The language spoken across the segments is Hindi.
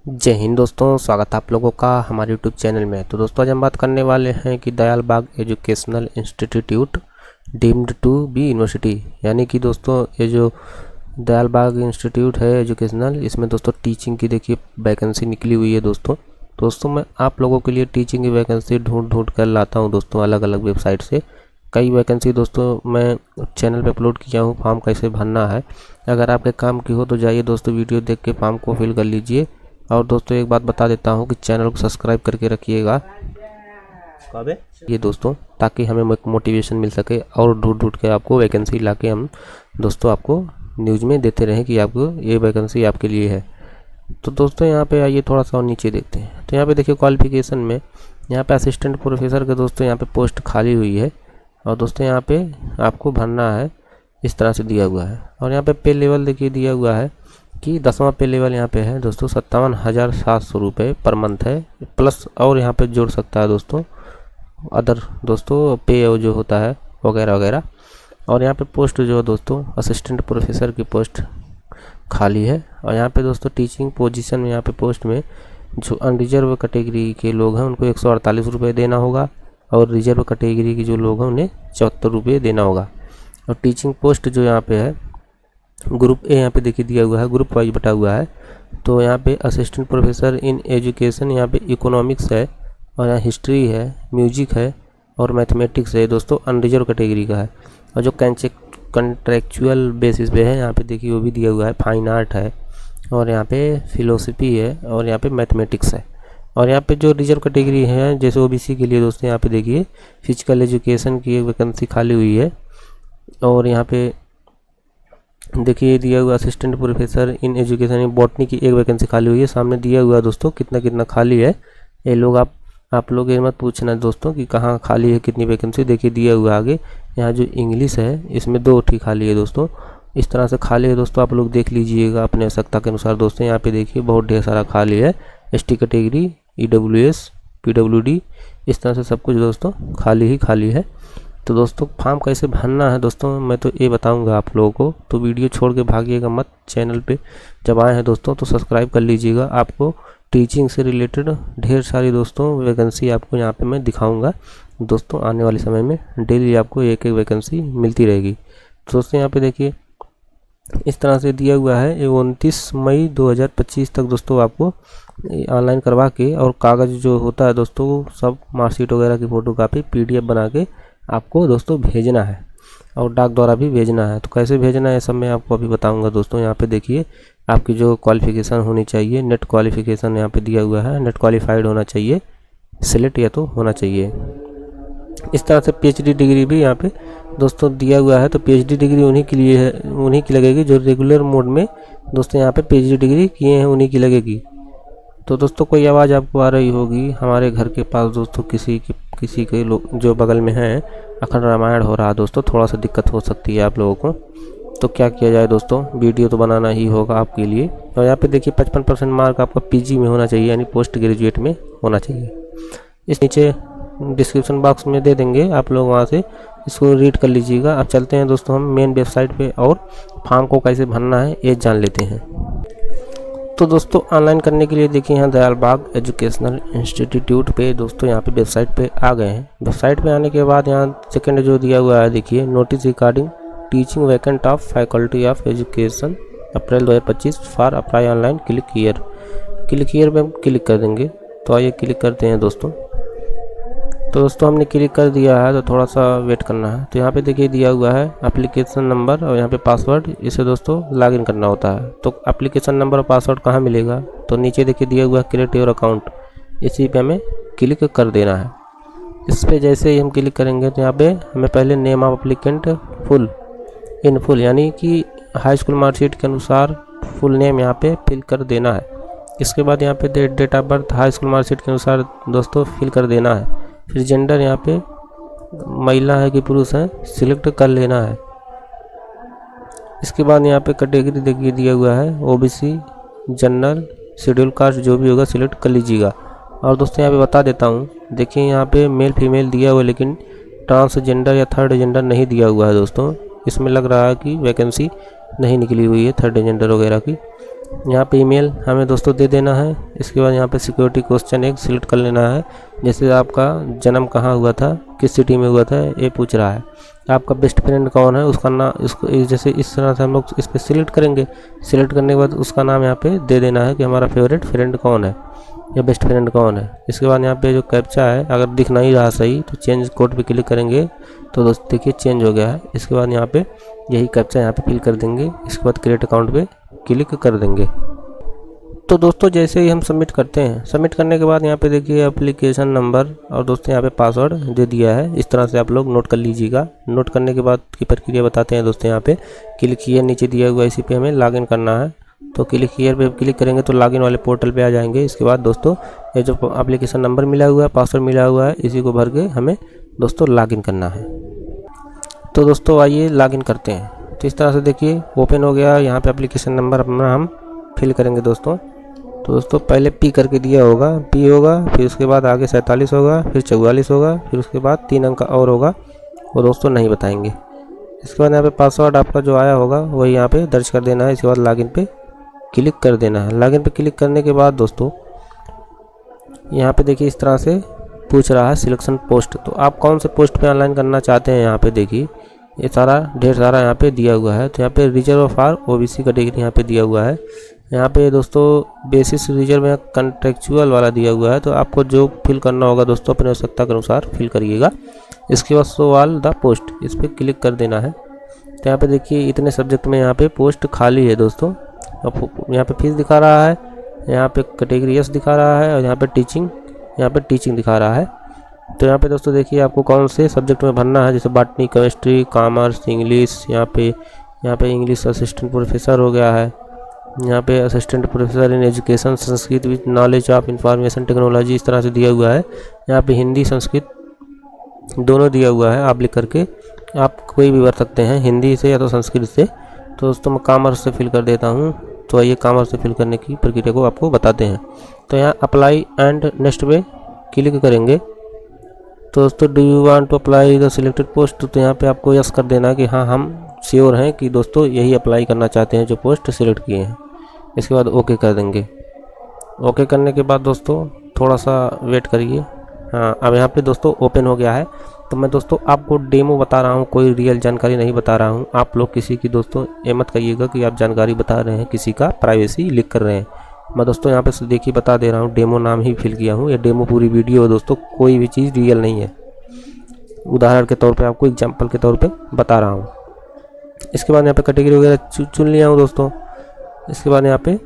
जय हिंद दोस्तों, स्वागत है आप लोगों का हमारे यूट्यूब चैनल में। तो दोस्तों आज हम बात करने वाले हैं कि Dayalbagh educational institute deemed to be university, यानी कि दोस्तों ये जो दयाल बाग इंस्टीट्यूट है एजुकेशनल, इसमें दोस्तों टीचिंग की देखिए वैकेंसी निकली हुई है। दोस्तों मैं आप लोगों के लिए टीचिंग की वैकेंसी ढूंढ कर लाता हूँ दोस्तों, अलग अलग वेबसाइट से कई वैकेंसी दोस्तों मैं चैनल पे अपलोड किया हूँ। फॉर्म कैसे भरना है, अगर आपके काम की हो तो जाइए दोस्तों वीडियो देख के फॉर्म को फिल कर लीजिए। और दोस्तों एक बात बता देता हूँ कि चैनल को सब्सक्राइब करके रखिएगा ये दोस्तों, ताकि हमें मोटिवेशन मिल सके और ढूंढ के आपको वैकेंसी लाके हम दोस्तों आपको न्यूज़ में देते रहें कि आपको ये वैकेंसी आपके लिए है। तो दोस्तों यहाँ पे आइए थोड़ा सा और नीचे देखते हैं। तो यहाँ पे देखिए क्वालिफिकेशन में यहाँ पे असिस्टेंट प्रोफेसर के दोस्तों यहाँ पे पोस्ट खाली हुई है। और दोस्तों यहाँ पे आपको भरना है, इस तरह से दिया हुआ है। और यहाँ पे पे लेवल देखिए दिया हुआ है कि 10वां पे लेवल यहाँ पे है दोस्तों 57,700 रुपये पर मंथ है, प्लस और यहाँ पे जोड़ सकता है दोस्तों अदर दोस्तों पे जो होता है वगैरह वगैरह। और यहाँ पे पोस्ट जो है दोस्तों असिस्टेंट प्रोफेसर की पोस्ट खाली है। और यहाँ पे दोस्तों टीचिंग पोजीशन में यहाँ पे पोस्ट में जो अनरिजर्व कैटेगरी के लोग हैं उनको 148 रुपये देना होगा, और रिजर्व कैटेगरी के जो लोग हैं उन्हें 74 रुपये देना होगा। और टीचिंग पोस्ट जो यहाँ पे है ग्रुप ए यहाँ पे देखिए दिया हुआ है, ग्रुप वाइज बटा हुआ है। तो यहाँ पे असिस्टेंट प्रोफेसर इन एजुकेशन यहाँ पे इकोनॉमिक्स है, और यहाँ हिस्ट्री है, म्यूजिक है और मैथमेटिक्स है दोस्तों, अनरिजर्व कैटेगरी का है। और जो कंट्रेक्चुअल बेसिस पे है यहाँ पे देखिए वो भी दिया हुआ है, फाइन आर्ट है, और यहाँ पे फिलोसफी है, और यहाँ पे मैथमेटिक्स है। और यहाँ पे जो रिजर्व कैटेगरी है जैसे ओबीसी के लिए दोस्तों यहाँ पे देखिए फिजिकल एजुकेशन की एक वैकेंसी खाली हुई है। और यहाँ पे देखिए दिया हुआ assistant professor in education in botany की एक वैकेंसी खाली हुई है। सामने दिया हुआ दोस्तों कितना खाली है। ये लोग आप लोग ये मत पूछना दोस्तों कि कहाँ खाली है कितनी वैकेंसी, देखिए दिया हुआ आगे। यहाँ जो इंग्लिश है इसमें 2 ठीक खाली है दोस्तों, इस तरह से खाली है दोस्तों, आप लोग देख लीजिएगा अपने आवश्यकता के अनुसार दोस्तों। यहाँ पे देखिए बहुत ढेर सारा खाली है, एसटी कैटेगरी, ईडब्ल्यूएस, पीडब्ल्यूडी, इस तरह से सब कुछ दोस्तों खाली ही खाली है। तो दोस्तों फॉर्म कैसे भरना है दोस्तों मैं तो ये बताऊंगा आप लोगों को, तो वीडियो छोड़ के भागिएगा मत। चैनल पे जब आए हैं दोस्तों तो सब्सक्राइब कर लीजिएगा, आपको टीचिंग से रिलेटेड ढेर सारी दोस्तों वैकेंसी आपको यहाँ पे मैं दिखाऊंगा दोस्तों। आने वाले समय में डेली आपको एक वैकेंसी मिलती रहेगी। तो दोस्तों यहाँ पे देखिए इस तरह से दिया हुआ है। 29 मई 2025 तक दोस्तों आपको ऑनलाइन करवा के, और कागज़ जो होता है दोस्तों सब मार्कशीट वगैरह की फ़ोटो कापी PDF बना के आपको दोस्तों भेजना है, और डाक द्वारा भी भेजना है। तो कैसे भेजना है सब मैं आपको अभी बताऊंगा दोस्तों। यहाँ पे देखिए आपकी जो क्वालिफ़िकेशन होनी चाहिए, नेट क्वालिफ़िकेशन यहाँ पे दिया हुआ है, नेट क्वालिफाइड होना चाहिए, सिलेक्ट या तो होना चाहिए। इस तरह से PhD डिग्री भी यहाँ पे दोस्तों दिया हुआ है। तो PhD डिग्री उन्हीं के लिए है, उन्हीं की लगेगी जो रेगुलर मोड में दोस्तों यहाँ पे PhD डिग्री किए हैं, उन्हीं की लगेगी। तो दोस्तों कोई आवाज़ आपको आ रही होगी, हमारे घर के पास दोस्तों किसी के लोग जो बगल में हैं अखंड रामायण हो रहा है दोस्तों, थोड़ा सा दिक्कत हो सकती है आप लोगों को। तो क्या किया जाए दोस्तों, वीडियो तो बनाना ही होगा आपके लिए। और यहाँ पे देखिए 55% मार्क आपका PG में होना चाहिए, यानी पोस्ट ग्रेजुएट में होना चाहिए। इस नीचे डिस्क्रिप्शन बॉक्स में दे देंगे, आप लोग वहाँ से इसको रीड कर लीजिएगा। अब चलते हैं दोस्तों हम मेन वेबसाइट पे, और फॉर्म को कैसे भरना है ये जान लेते हैं। तो दोस्तों ऑनलाइन करने के लिए देखिए यहाँ दयाल बाग एजुकेशनल इंस्टीट्यूट पे दोस्तों यहाँ पे वेबसाइट पे आ गए हैं। वेबसाइट पे आने के बाद यहाँ सेकंड जो दिया हुआ है देखिए, notice regarding teaching vacant of faculty of education April 2025 for apply online, click here पे हम क्लिक कर देंगे। तो आइए क्लिक करते हैं दोस्तों। तो दोस्तों हमने क्लिक कर दिया है, तो थोड़ा सा वेट करना है। तो यहाँ पे देखिए दिया हुआ है एप्लीकेशन नंबर और यहाँ पे पासवर्ड, इसे दोस्तों लॉगिन करना होता है। तो एप्लीकेशन नंबर और पासवर्ड कहाँ मिलेगा, तो नीचे देखिए दिया हुआ है क्रिएट योर अकाउंट, इसी पे हमें क्लिक कर देना है। इस पर जैसे ही हम क्लिक करेंगे तो यहाँ पे हमें पहले नेम ऑफ एप्लीकेंट फुल यानी कि हाई स्कूल मार्कशीट के अनुसार फुल नेम यहाँ पे फिल कर देना है। इसके बाद यहाँ पे date of birth high school marksheet के अनुसार दोस्तों फिल कर देना है। फिर जेंडर यहाँ पे महिला है कि पुरुष है सिलेक्ट कर लेना है। इसके बाद यहाँ पे कैटेगरी देखिए दिया हुआ है OBC, जनरल, शेड्यूल कास्ट, जो भी होगा सिलेक्ट कर लीजिएगा। और दोस्तों यहाँ पे बता देता हूँ, देखिए यहाँ पे मेल फीमेल दिया हुआ है, लेकिन ट्रांसजेंडर या थर्ड जेंडर नहीं दिया हुआ है दोस्तों। इसमें लग रहा है कि वैकेंसी नहीं निकली हुई है थर्ड जेंडर वगैरह की। यहाँ पे ईमेल हमें दोस्तों दे देना है। इसके बाद यहाँ पे सिक्योरिटी क्वेश्चन एक सिलेक्ट कर लेना है, जैसे आपका जन्म कहाँ हुआ था, किस सिटी में हुआ था, ये पूछ रहा है। आपका बेस्ट फ्रेंड कौन है, उसका नाम इसको जैसे इस तरह से हम लोग इस पर सिलेक्ट करेंगे। सिलेक्ट करने के बाद उसका नाम यहाँ पे दे देना है कि हमारा फेवरेट फ्रेंड कौन है या बेस्ट फ्रेंड कौन है। इसके बाद यहाँ पे जो कैप्चा है अगर दिख नहीं रहा सही तो चेंज कोड पे क्लिक करेंगे तो दोस्तों देखिए चेंज हो गया है। इसके बाद यहाँ पे यही कैप्चा यहाँ पे फिल कर देंगे। इसके बाद क्रिएट अकाउंट पे क्लिक कर देंगे। तो दोस्तों जैसे ही हम सबमिट करते हैं, सबमिट करने के बाद यहाँ पे देखिए एप्लीकेशन नंबर और दोस्तों यहाँ पे पासवर्ड दे दिया है। इस तरह से आप लोग नोट कर लीजिएगा। नोट करने के बाद की प्रक्रिया बताते हैं दोस्तों। यहाँ पे क्लिक हियर नीचे दिया हुआ, इसी पे हमें लॉगिन करना है। तो क्लिक हियर पे क्लिक करेंगे तो लॉगिन वाले पोर्टल पे आ जाएंगे। इसके बाद दोस्तों ये जो एप्लीकेशन नंबर मिला हुआ है, पासवर्ड मिला हुआ है, इसी को भर के हमें दोस्तों लॉगिन करना है। तो दोस्तों आइए लॉगिन करते हैं। तो इस तरह से देखिए ओपन हो गया। यहाँ पे एप्लीकेशन नंबर अपना हम फिल करेंगे दोस्तों। तो दोस्तों पहले पी करके दिया होगा, पी होगा, फिर उसके बाद आगे 47 होगा, फिर 44 होगा, फिर उसके बाद 3 अंक का और होगा, वो दोस्तों नहीं बताएंगे। इसके बाद यहाँ पे पासवर्ड आपका जो आया होगा वही यहाँ पे दर्ज कर देना है। इसके बाद लॉगिन पे क्लिक कर देना है। लॉगिन पे क्लिक करने के बाद दोस्तों यहाँ पे देखिए इस तरह से पूछ रहा है सिलेक्शन पोस्ट। तो आप कौन से पोस्ट पे ऑनलाइन करना चाहते हैं, यहाँ पे देखिए ये सारा ढेर सारा यहाँ पे दिया हुआ है। तो यहाँ पे रिजर्व फॉर ओबीसी कैटेगरी यहाँ पे दिया हुआ है। यहाँ पे दोस्तों बेसिस रिजर्व में कंट्रेक्चुअल वाला दिया हुआ है। तो आपको जो फिल करना होगा दोस्तों अपने आवश्यकता के अनुसार फिल करिएगा। इसके बाद शो ऑल द पोस्ट, इस पर क्लिक कर देना है। तो यहाँ पे देखिए इतने सब्जेक्ट में यहाँ पे पोस्ट खाली है दोस्तों। यहाँ पे फीस दिखा रहा है, यहाँ पे कैटेगरी एस दिखा रहा है और यहाँ पे टीचिंग दिखा रहा है। तो यहाँ पे दोस्तों देखिए आपको कौन से सब्जेक्ट में भरना है, जैसे बॉटनी, केमिस्ट्री, कॉमर्स, इंग्लिश। यहाँ पे इंग्लिश असिस्टेंट प्रोफेसर हो गया है। यहाँ पे assistant professor in education Sanskrit with knowledge of information technology इस तरह से दिया हुआ है। यहाँ पे हिंदी संस्कृत दोनों दिया हुआ है। आप लिख करके आप कोई भी भर सकते हैं, हिंदी से या तो संस्कृत से। तो दोस्तों मैं कॉमर्स से फिल कर देता हूँ। तो आइए कॉमर्स से फिल करने की प्रक्रिया को आपको बताते हैं। तो यहाँ अप्लाई एंड नेक्स्ट पे क्लिक करेंगे। तो दोस्तों do you want to apply the selected post, तो यहाँ पे आपको यस कर देना कि हाँ हम श्योर हैं कि दोस्तों यही अप्लाई करना चाहते हैं जो पोस्ट सिलेक्ट किए हैं। इसके बाद ओके कर देंगे। ओके करने के बाद दोस्तों थोड़ा सा वेट करिए। हाँ अब यहाँ पे दोस्तों ओपन हो गया है। तो मैं दोस्तों आपको डेमो बता रहा हूँ, कोई रियल जानकारी नहीं बता रहा हूँ। आप लोग किसी की दोस्तों ये मत कहिएगा कि आप जानकारी बता रहे हैं, किसी का प्राइवेसी लीक कर रहे हैं। मैं दोस्तों यहाँ पे देखिए बता दे रहा हूँ, डेमो नाम ही फिल किया हूँ। ये डेमो पूरी वीडियो है दोस्तों, कोई भी चीज़ रियल नहीं है। उदाहरण के तौर पे आपको एग्जांपल के तौर पे बता रहा हूँ। इसके बाद यहाँ पे कैटेगरी वगैरह चुन लिया हूँ दोस्तों। इसके बाद यहाँ पे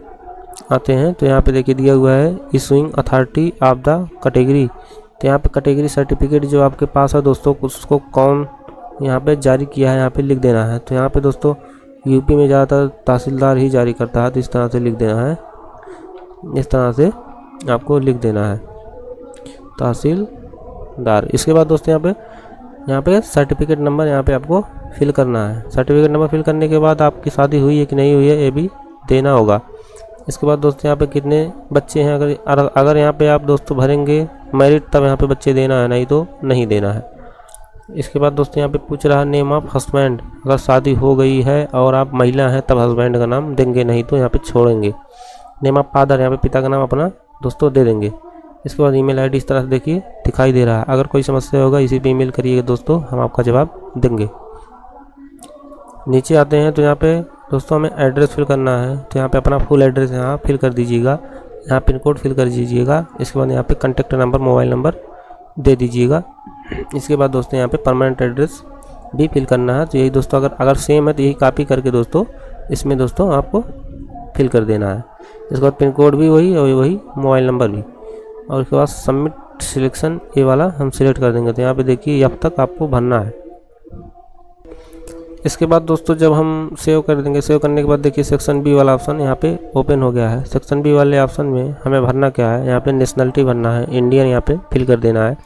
आते हैं तो यहाँ पे देखिए दिया हुआ है issuing authority of the category. तो यहाँ पे कैटेगरी सर्टिफिकेट जो आपके पास है दोस्तों उसको कौन यहाँ पे जारी किया है यहाँ पे लिख देना है। तो यहाँ पे दोस्तों यूपी में ज़्यादातर तहसीलदार ही जारी करता है, तो इस तरह से लिख देना है। इस तरह से आपको लिख देना है तहसीलदार। इसके बाद दोस्तों यहाँ पे सर्टिफिकेट नंबर यहाँ पे आपको फिल करना है। सर्टिफिकेट नंबर फिल करने के बाद आपकी शादी हुई है कि नहीं हुई है ये भी देना होगा। इसके बाद दोस्तों यहाँ पे कितने बच्चे हैं, अगर यहाँ पे आप दोस्तों भरेंगे मैरिड तब यहाँ पे बच्चे देना है, नहीं तो नहीं देना है। इसके बाद दोस्तों यहाँ पे पूछ रहा है नेम ऑफ हस्बैंड, अगर शादी हो गई है और आप महिला हैं तब हस्बैंड का नाम देंगे, नहीं तो यहाँ पे छोड़ेंगे। नेम ऑफ फादर, यहाँ पे पिता का नाम अपना दोस्तों दे देंगे। इसके बाद ईमेल आईडी इस तरह से देखिए दिखाई दे रहा है। अगर कोई समस्या होगा इसी पे ईमेल करिएगा दोस्तों, हम आपका जवाब देंगे। नीचे आते हैं तो यहाँ पे दोस्तों हमें एड्रेस फिल करना है। तो यहाँ पे अपना फुल एड्रेस यहाँ फिल कर दीजिएगा, यहाँ पिन कोड फिल कर दीजिएगा। इसके बाद यहाँ पे कॉन्टैक्ट नंबर, मोबाइल नंबर दे दीजिएगा। इसके बाद दोस्तों यहाँ पे परमानेंट एड्रेस भी फिल करना है। तो यही दोस्तों अगर सेम है तो यही कॉपी करके दोस्तों इसमें दोस्तों आपको फिल कर देना है। इसके बाद पिन कोड भी वही और वही मोबाइल नंबर भी, और उसके बाद सबमिट सिलेक्शन ये वाला हम सिलेक्ट कर देंगे। तो यहाँ पे देखिए अब तक आपको भरना है। इसके बाद दोस्तों जब हम सेव कर देंगे, सेव करने के बाद देखिए सेक्शन बी वाला ऑप्शन यहाँ पे ओपन हो गया है। सेक्शन बी वाले ऑप्शन में हमें भरना क्या है, यहाँ पे नेशनलिटी भरना है, इंडियन यहाँ पे फिल कर देना है।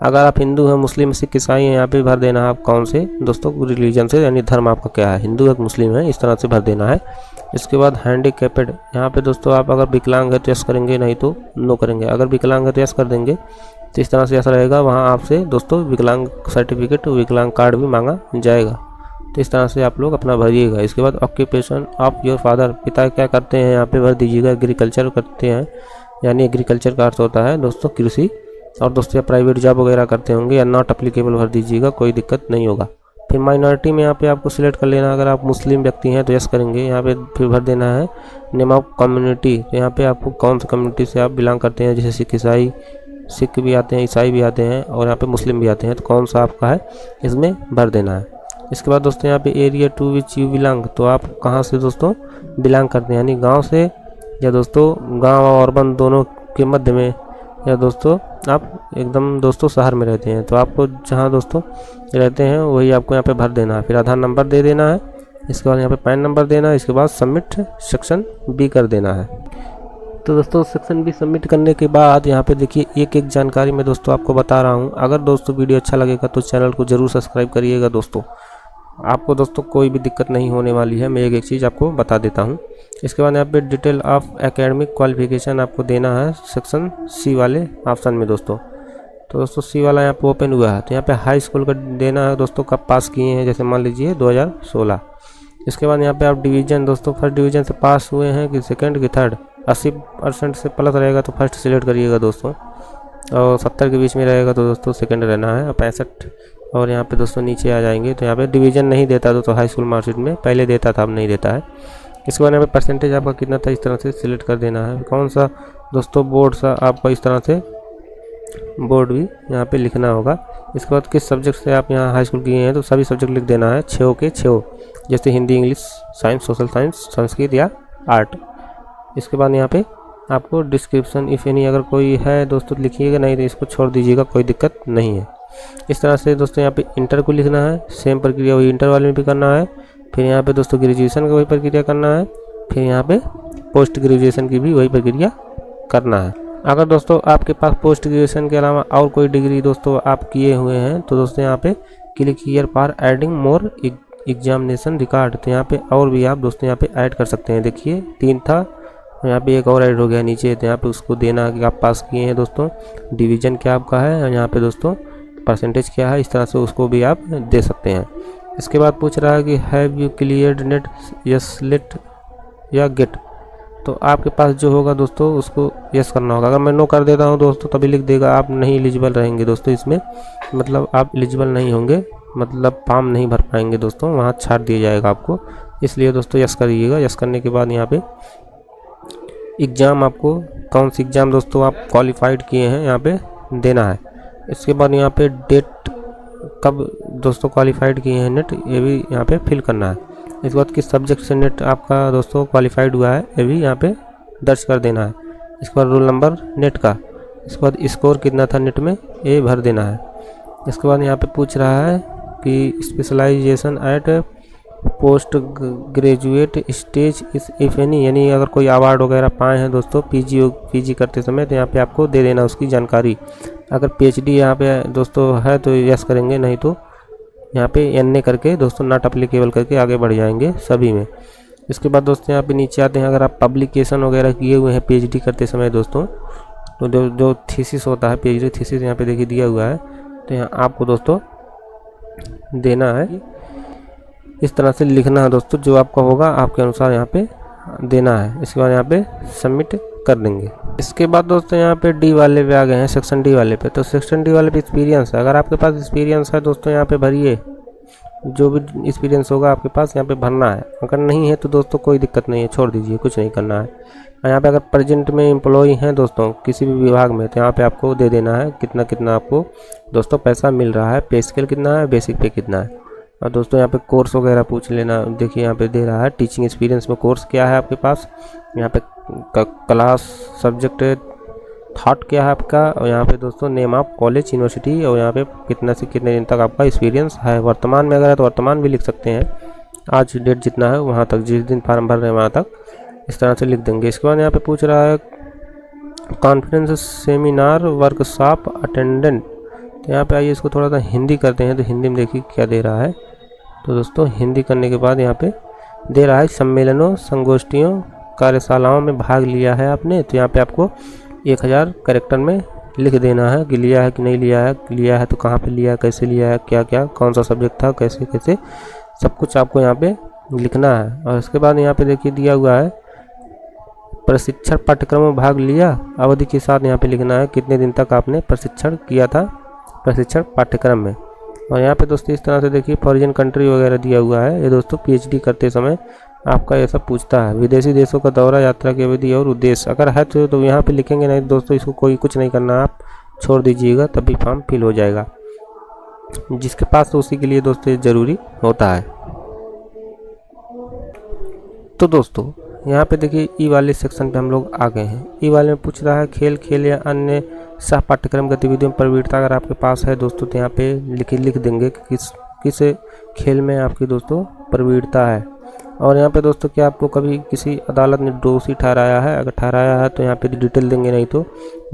अगर आप हिंदू हैं, मुस्लिम, सिख, ईसाई हैं, यहाँ पे भर देना है आप कौन से दोस्तों रिलीजन से, यानी धर्म आपका क्या है, हिंदू है मुस्लिम है, इस तरह से भर देना है। इसके बाद हैंडीकैप्ड, यहाँ पे दोस्तों आप अगर विकलांग है तो यस करेंगे, नहीं तो नो करेंगे। अगर विकलांग है तो यस कर देंगे, तो इस तरह से ऐसा रहेगा। वहाँ आपसे दोस्तों विकलांग सर्टिफिकेट, विकलांग कार्ड भी मांगा जाएगा। तो इस तरह से आप लोग अपना भरिएगा। इसके बाद ऑक्यूपेशन ऑफ योर फादर, पिता क्या करते हैं यहाँ पे भर दीजिएगा। एग्रीकल्चर करते हैं, यानी एग्रीकल्चर का अर्थ होता है दोस्तों कृषि। और दोस्तों या प्राइवेट जॉब वगैरह करते होंगे या नॉट अप्लीकेबल भर दीजिएगा, कोई दिक्कत नहीं होगा। फिर माइनॉरिटी में यहाँ पे आपको सिलेक्ट कर लेना, अगर आप मुस्लिम व्यक्ति हैं तो यस करेंगे। यहाँ पे फिर भर देना है नेम ऑफ कम्युनिटी, तो यहाँ पे आपको कौन सी कम्युनिटी से आप बिलोंग करते हैं, जैसे सिख ईसाई, सिख भी आते हैं, ईसाई भी आते हैं और यहाँ पे मुस्लिम भी आते हैं, तो कौन सा आपका है इसमें भर देना है। इसके बाद दोस्तों यहाँ पे area to which you belong, तो आप कहाँ से दोस्तों बिलोंग करते हैं, यानी गाँव से या दोस्तों गाँव और अर्बन दोनों के मध्य में, या दोस्तों आप एकदम दोस्तों शहर में रहते हैं, तो आपको जहाँ दोस्तों रहते हैं वही आपको यहाँ पे भर देना है। फिर आधार नंबर दे देना है, इसके बाद यहाँ पे पैन नंबर देना है, इसके बाद सबमिट सेक्शन बी कर देना है। तो दोस्तों सेक्शन बी सबमिट करने के बाद यहाँ पे देखिए एक एक जानकारी मैं दोस्तों आपको बता रहा हूँ। अगर दोस्तों वीडियो अच्छा लगेगा तो चैनल को ज़रूर सब्सक्राइब करिएगा दोस्तों, आपको दोस्तों कोई भी दिक्कत नहीं होने वाली है। मैं एक चीज़ आपको बता देता हूँ। इसके बाद यहाँ पे डिटेल ऑफ एकेडमिक क्वालिफिकेशन आपको देना है सेक्शन सी वाले ऑप्शन में दोस्तों। तो दोस्तों सी वाला यहाँ पे ओपन हुआ है, तो यहाँ पे हाई स्कूल का देना है दोस्तों, कब पास किए हैं, जैसे मान लीजिए 2016। इसके बाद यहाँ पे आप डिवीज़न दोस्तों फर्स्ट डिवीज़न से पास हुए हैं कि सेकंड कि थर्ड, 80% से प्लस रहेगा तो फर्स्ट सिलेक्ट करिएगा दोस्तों, और 70 के बीच में रहेगा तो दोस्तों सेकंड रहना है, और 65 और यहाँ पे दोस्तों नीचे आ जाएंगे तो यहाँ पे डिवीज़न नहीं देता दोस्तों हाई स्कूल मार्कशीट में, पहले देता था अब नहीं देता है। इसके बाद यहाँ पे परसेंटेज आपका कितना था इस तरह से सिलेक्ट कर देना है। कौन सा दोस्तों बोर्ड सा आपका इस तरह से बोर्ड भी यहाँ पे लिखना होगा। इसके बाद किस सब्जेक्ट से आप यहाँ हाई स्कूल किए हैं तो सभी सब्जेक्ट लिख देना है, 6 के 6, जैसे Hindi, English, science, social science, Sanskrit या आर्ट। इसके बाद यहाँ पे आपको डिस्क्रिप्शन इफ़ एनी अगर कोई है दोस्तों लिखिएगा, नहीं तो इसको छोड़ दीजिएगा, कोई दिक्कत नहीं है। इस तरह से दोस्तों यहाँ पे इंटर को लिखना है, सेम प्रक्रिया वही इंटर वाले में भी करना है। फिर यहाँ पे दोस्तों ग्रेजुएशन का वही प्रक्रिया करना है, फिर यहाँ पे पोस्ट ग्रेजुएशन की भी वही प्रक्रिया करना है। अगर दोस्तों आपके पास पोस्ट ग्रेजुएशन के अलावा और कोई डिग्री दोस्तों आप किए हुए हैं तो दोस्तों यहाँ पे click here for adding more examination record, तो यहाँ पे और भी आप दोस्तों यहाँ पे ऐड कर सकते हैं। देखिए 3 था, यहाँ पे एक और ऐड हो गया नीचे, तो यहाँ पे उसको देना है कि आप पास किए हैं दोस्तों, डिवीज़न क्या आपका है, और यहाँ पे दोस्तों परसेंटेज क्या है, इस तरह से उसको भी आप दे सकते हैं। इसके बाद पूछ रहा है कि have you cleared net, yes let या गेट, तो आपके पास जो होगा दोस्तों उसको यस करना होगा। अगर मैं नो कर देता हूँ दोस्तों तभी लिख देगा आप नहीं एलिजिबल रहेंगे दोस्तों, इसमें मतलब आप एलिजिबल नहीं होंगे, मतलब फॉर्म नहीं भर पाएंगे दोस्तों, वहाँ छाट दिया जाएगा आपको। इसलिए दोस्तों यस करिएगा। यस करने के बाद यहाँ पे एग्ज़ाम आपको कौन सी एग्ज़ाम दोस्तों आप क्वालिफाइड किए हैं यहाँ पे देना है। इसके बाद यहाँ पे डेट कब दोस्तों क्वालिफाइड किए हैं नेट, ये भी यहाँ पे फिल करना है। इसके बाद किस सब्जेक्ट से नेट आपका दोस्तों क्वालिफाइड हुआ है ये भी यहाँ पे दर्ज कर देना है। इसके बाद रोल नंबर नेट का, इसके बाद स्कोर कितना था नेट में ये भर देना है। इसके बाद यहाँ पे पूछ रहा है कि specialization at post graduate stage if any, यानी अगर कोई अवार्ड वगैरह पाए हैं दोस्तों पीजी करते समय तो यहाँ पे आपको दे देना उसकी जानकारी। अगर पीएचडी यहाँ पे दोस्तों है तो यस करेंगे, नहीं तो यहाँ पे एनए करके दोस्तों नॉट अप्लीकेबल करके आगे बढ़ जाएंगे सभी में। इसके बाद दोस्तों यहाँ पे नीचे आते हैं, अगर आप पब्लिकेशन वगैरह किए हुए हैं पीएचडी करते समय दोस्तों, तो जो थीसिस होता है पीएचडी थीसिस यहाँ पे देखिए दिया हुआ है, तो यहाँ आपको दोस्तों देना है, इस तरह से लिखना है दोस्तों, जो आपका होगा आपके अनुसार यहाँ पे देना है। इसके बाद यहाँ पे सबमिट कर देंगे। इसके बाद दोस्तों यहाँ पे डी वाले पे आ गए हैं, सेक्शन डी वाले पे। तो सेक्शन डी वाले पे एक्सपीरियंस है, अगर आपके पास एक्सपीरियंस है दोस्तों यहाँ पे भरिए, जो भी एक्सपीरियंस होगा आपके पास यहाँ पे भरना है। अगर नहीं है तो दोस्तों कोई दिक्कत नहीं है, छोड़ दीजिए, कुछ नहीं करना है। यहाँ पे अगर प्रेजेंट में एम्प्लॉय हैं दोस्तों किसी भी विभाग में, तो यहाँ पे आपको दे देना है कितना कितना आपको दोस्तों पैसा मिल रहा है, पे स्केल कितना है, बेसिक पे कितना है। और दोस्तों यहाँ पे कोर्स वगैरह पूछ लेना, देखिए यहाँ पे दे रहा है टीचिंग एक्सपीरियंस में कोर्स क्या है आपके पास, यहाँ पे क्लास सब्जेक्ट थॉट क्या है आपका, और यहाँ पे दोस्तों नेम ऑफ कॉलेज यूनिवर्सिटी, और यहाँ पे कितना से कितने दिन तक आपका एक्सपीरियंस है। वर्तमान में अगर है तो वर्तमान भी लिख सकते हैं, आज डेट जितना है वहाँ तक, जिस दिन फॉर्म भर रहे हैं वहाँ तक, इस तरह से लिख देंगे। इसके बाद यहाँ पे पूछ रहा है कॉन्फ्रेंस सेमिनार वर्कशॉप अटेंडेंट, तो यहाँ पे आइए इसको थोड़ा सा हिंदी करते हैं, तो हिंदी में देखिए क्या दे रहा है। तो दोस्तों हिंदी करने के बाद यहाँ पे दे रहा है सम्मेलनों, संगोष्ठियों, कार्यशालाओं में भाग लिया है आपने, तो यहाँ पे आपको 1000 कैरेक्टर में लिख देना है कि लिया है कि नहीं लिया है, लिया है तो कहाँ पे लिया है, कैसे लिया है, क्या क्या कौन सा सब्जेक्ट था, कैसे कैसे सब कुछ आपको यहाँ पे लिखना है। और इसके बाद यहाँ पे देखिए दिया हुआ है प्रशिक्षण पाठ्यक्रम में भाग लिया, अवधि के साथ यहाँ पे लिखना है कितने दिन तक आपने प्रशिक्षण किया था प्रशिक्षण पाठ्यक्रम में। और यहाँ पे दोस्तों इस तरह से देखिए फॉरेन कंट्री वगैरह दिया हुआ है। ये दोस्तों पीएचडी करते समय आपका ये सब पूछता है। विदेशी देशों का दौरा, यात्रा की अवधि और उद्देश्य अगर है तो यहाँ पे लिखेंगे, नहीं दोस्तों इसको कोई कुछ नहीं करना, आप छोड़ दीजिएगा तभी फॉर्म फिल हो जाएगा। जिसके पास तो उसी के लिए दोस्तों ये ज़रूरी होता है। तो दोस्तों यहाँ पे देखिए ई वाले सेक्शन पे हम लोग आ गए हैं। ई वाले में पूछ रहा है खेल या अन्य सह पाठ्यक्रम गतिविधियों में प्रवीणता अगर आपके पास है दोस्तों तो यहाँ पे लिख देंगे कि किस खेल में आपकी दोस्तों प्रवीणता है। और यहाँ पे दोस्तों क्या आपको कभी किसी अदालत ने दोषी ठहराया है, अगर ठहराया है तो यहाँ पे डिटेल देंगे, नहीं तो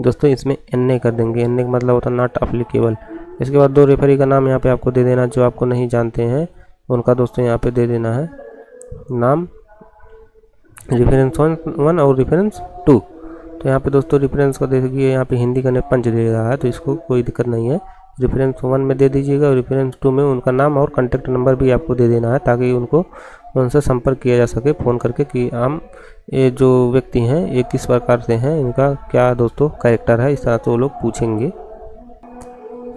दोस्तों इसमें NA कर देंगे। NA का मतलब होता है नॉट अप्लीकेबल। इसके बाद 2 रेफरी का नाम यहाँ पे आपको दे देना, जो आपको नहीं जानते हैं उनका दोस्तों यहाँ पे दे देना है नाम, रेफरेंस 1 और रेफरेंस 2। तो यहाँ पे दोस्तों रेफरेंस का देखिए यहाँ पे हिंदी का पंच दे रहा है तो इसको कोई दिक्कत नहीं है, रेफरेंस 1 में दे दीजिएगा और रेफरेंस 2 में उनका नाम और कॉन्टैक्ट नंबर भी आपको दे देना है, ताकि उनसे संपर्क किया जा सके फ़ोन करके कि हम ये जो व्यक्ति हैं ये किस प्रकार से हैं, इनका क्या दोस्तों कैरेक्टर है, इस तरह से वो लोग पूछेंगे।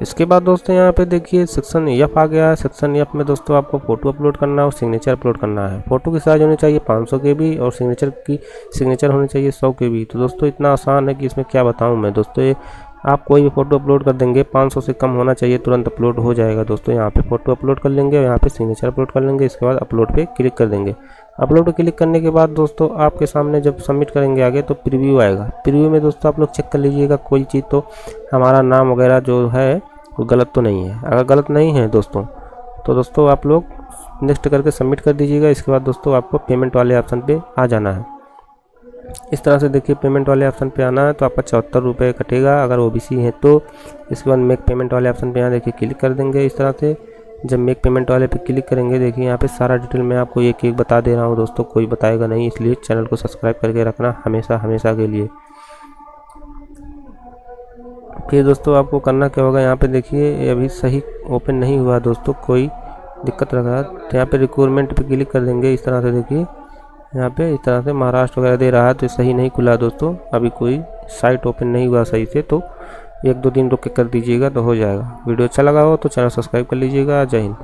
इसके बाद दोस्तों यहाँ पे देखिए सेक्शन F आ गया है। सेक्शन F में दोस्तों आपको फ़ोटो अपलोड करना है और सिग्नेचर अपलोड करना है। फ़ोटो की साइज़ होनी चाहिए 500 KB और सिग्नेचर होनी चाहिए 100 KB। तो दोस्तों इतना आसान है कि इसमें क्या बताऊँ मैं दोस्तों, ये आप कोई भी फ़ोटो अपलोड कर देंगे, 500 से कम होना चाहिए, तुरंत अपलोड हो जाएगा दोस्तों। यहाँ पे फ़ोटो अपलोड कर लेंगे और यहाँ पे सिग्नेचर अपलोड कर लेंगे। इसके बाद अपलोड पे क्लिक कर देंगे। अपलोड पे क्लिक करने के बाद दोस्तों आपके सामने जब सबमिट करेंगे आगे तो प्रीव्यू आएगा। प्रीव्यू में दोस्तों आप लोग चेक कर लीजिएगा कोई चीज़ तो हमारा नाम वगैरह जो है वो गलत तो नहीं है। अगर गलत नहीं है दोस्तों तो दोस्तों आप लोग नेक्स्ट करके सबमिट कर दीजिएगा। इसके बाद दोस्तों आपको पेमेंट वाले ऑप्शन पे आ जाना है। इस तरह से देखिए पेमेंट वाले ऑप्शन पे आना है तो आपका 74 रुपये कटेगा अगर OBC है तो। इसके बाद मेक पेमेंट वाले ऑप्शन पे यहाँ देखिए क्लिक कर देंगे। इस तरह से जब मेक पेमेंट वाले पे क्लिक करेंगे देखिए यहाँ पे सारा डिटेल मैं आपको एक एक बता दे रहा हूँ दोस्तों, कोई बताएगा नहीं, इसलिए चैनल को सब्सक्राइब करके रखना हमेशा के लिए। फिर दोस्तों आपको करना क्या होगा, यहाँ पे देखिए ये अभी सही ओपन नहीं हुआ दोस्तों, कोई दिक्कत रख रहा है तो यहाँ पे रिक्वायरमेंट पे क्लिक कर देंगे। इस तरह से देखिए यहाँ पे इस तरह से महाराष्ट्र वगैरह दे रहा है तो सही नहीं खुला दोस्तों, अभी कोई साइट ओपन नहीं हुआ सही से, तो 1-2 दिन रुक के कर दीजिएगा तो हो जाएगा। वीडियो अच्छा लगा हो तो चैनल सब्सक्राइब कर लीजिएगा। जय हिंद।